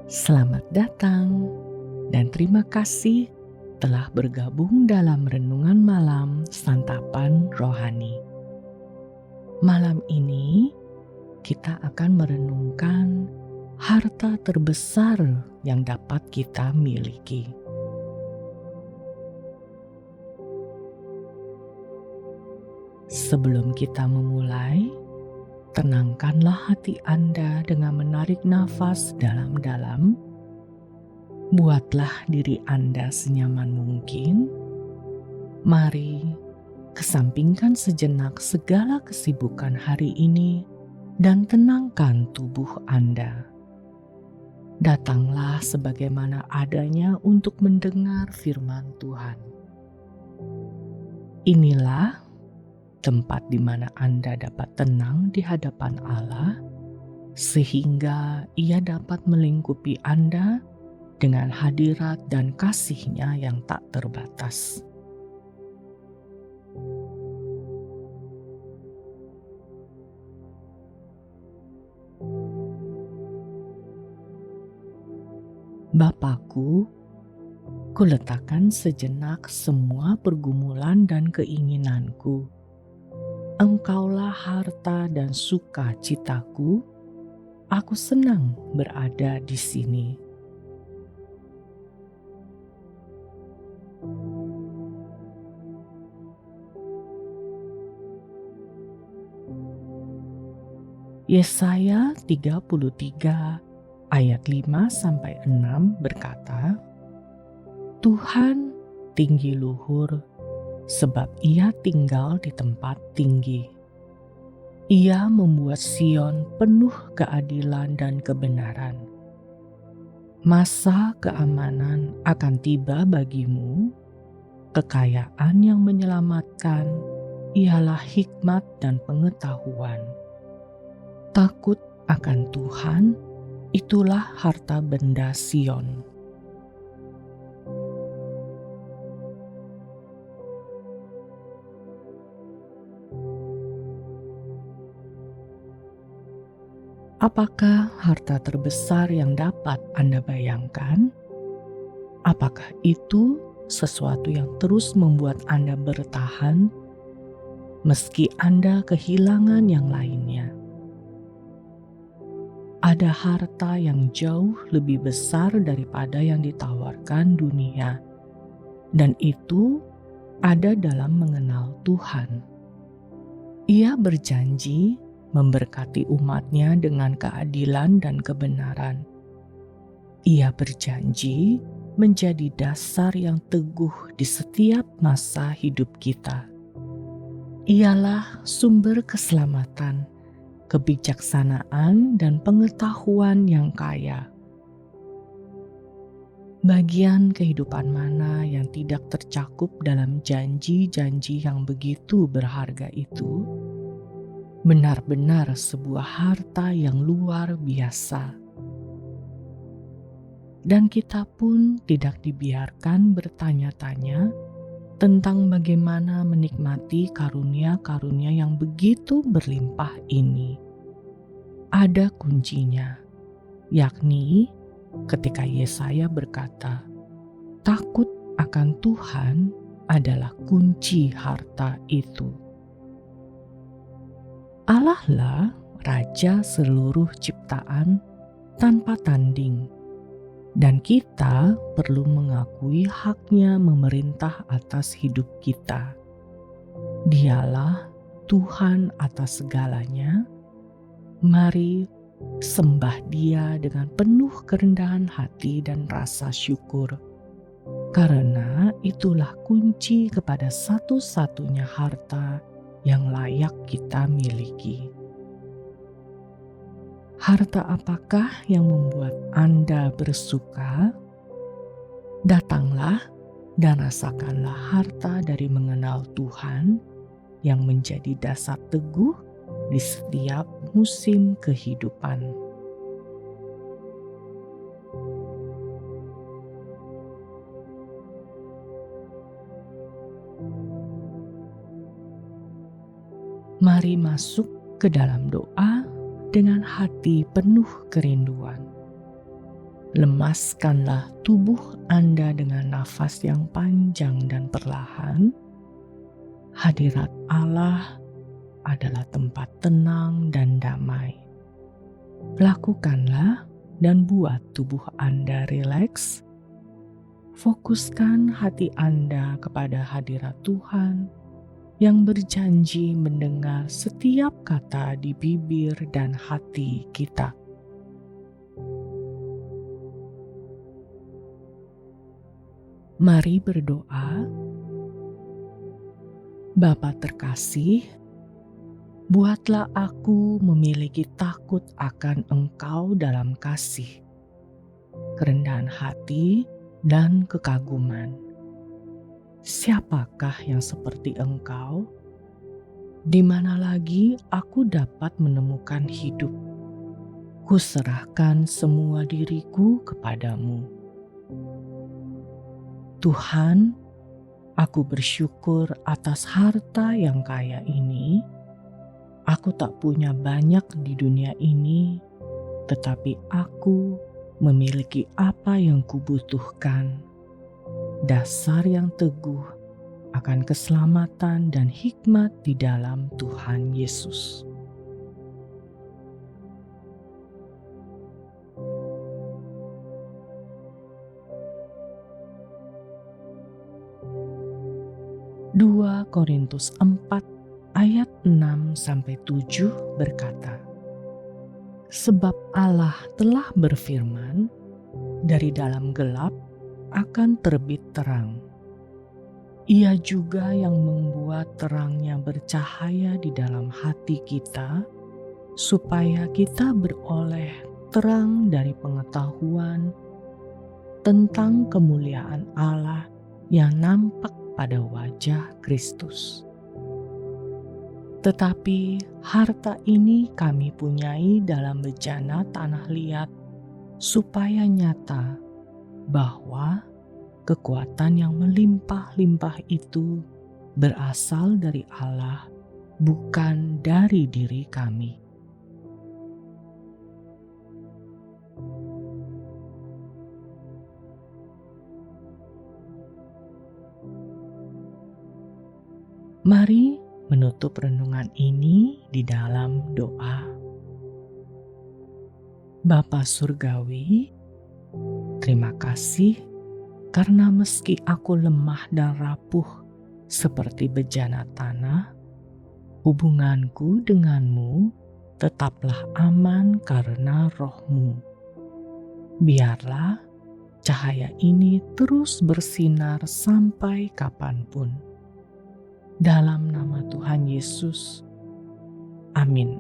Selamat datang dan terima kasih telah bergabung dalam renungan malam Santapan Rohani. Malam ini kita akan merenungkan harta terbesar yang dapat kita miliki. Sebelum kita memulai, tenangkanlah hati Anda dengan menarik nafas dalam-dalam. Buatlah diri Anda senyaman mungkin. Mari kesampingkan sejenak segala kesibukan hari ini dan tenangkan tubuh Anda. Datanglah sebagaimana adanya untuk mendengar firman Tuhan. Inilah tempat di mana Anda dapat tenang di hadapan Allah, sehingga Ia dapat melingkupi Anda dengan hadirat dan kasih-Nya yang tak terbatas. Bapakku, kuletakkan sejenak semua pergumulan dan keinginanku. Engkaulah harta dan sukacitaku. Aku senang berada di sini. Yesaya 33 ayat 5-6 berkata, Tuhan tinggi luhur sebab Ia tinggal di tempat tinggi. Ia membuat Sion penuh keadilan dan kebenaran. Masa keamanan akan tiba bagimu, kekayaan yang menyelamatkan ialah hikmat dan pengetahuan. Takut akan Tuhan, itulah harta benda Sion. Apakah harta terbesar yang dapat Anda bayangkan? Apakah itu sesuatu yang terus membuat Anda bertahan meski Anda kehilangan yang lainnya? Ada harta yang jauh lebih besar daripada yang ditawarkan dunia, dan itu ada dalam mengenal Tuhan. Ia berjanji memberkati umat-Nya dengan keadilan dan kebenaran. Ia berjanji menjadi dasar yang teguh di setiap masa hidup kita. Ialah sumber keselamatan, kebijaksanaan, dan pengetahuan yang kaya. Bagian kehidupan mana yang tidak tercakup dalam janji-janji yang begitu berharga itu? Benar-benar sebuah harta yang luar biasa. Dan kita pun tidak dibiarkan bertanya-tanya tentang bagaimana menikmati karunia-karunia yang begitu berlimpah ini. Ada kuncinya, yakni ketika Yesaya berkata, takut akan Tuhan adalah kunci harta itu. Allah lah Raja seluruh ciptaan tanpa tanding, dan kita perlu mengakui hak-Nya memerintah atas hidup kita. Dialah Tuhan atas segalanya. Mari sembah Dia dengan penuh kerendahan hati dan rasa syukur, karena itulah kunci kepada satu-satunya harta yang layak kita miliki. Harta apakah yang membuat Anda bersuka? Datanglah dan rasakanlah harta dari mengenal Tuhan yang menjadi dasar teguh di setiap musim kehidupan. Mari masuk ke dalam doa dengan hati penuh kerinduan. Lemaskanlah tubuh Anda dengan nafas yang panjang dan perlahan. Hadirat Allah adalah tempat tenang dan damai. Lakukanlah dan buat tubuh Anda rileks. Fokuskan hati Anda kepada hadirat Tuhan yang berjanji mendengar setiap kata di bibir dan hati kita. Mari berdoa. Bapa terkasih, buatlah aku memiliki takut akan Engkau dalam kasih, kerendahan hati, dan kekaguman. Siapakah yang seperti Engkau? Di mana lagi aku dapat menemukan hidup? Kuserahkan semua diriku kepadamu. Tuhan, aku bersyukur atas harta yang kaya ini. Aku tak punya banyak di dunia ini, tetapi aku memiliki apa yang kubutuhkan. Dasar yang teguh akan keselamatan dan hikmat di dalam Tuhan Yesus. Dua Korintus 4 ayat 6-7 berkata, sebab Allah telah berfirman, dari dalam gelap akan terbit terang. Ia juga yang membuat terangnya bercahaya di dalam hati kita, supaya kita beroleh terang dari pengetahuan tentang kemuliaan Allah yang nampak pada wajah Kristus. Tetapi harta ini kami punyai dalam bejana tanah liat, supaya nyata bahwa kekuatan yang melimpah-limpah itu berasal dari Allah, bukan dari diri kami. Mari menutup renungan ini di dalam doa. Bapa Surgawi, terima kasih karena meski aku lemah dan rapuh seperti bejana tanah, hubunganku denganmu tetaplah aman karena Roh-Mu. Biarlah cahaya ini terus bersinar sampai kapanpun. Dalam nama Tuhan Yesus, amin.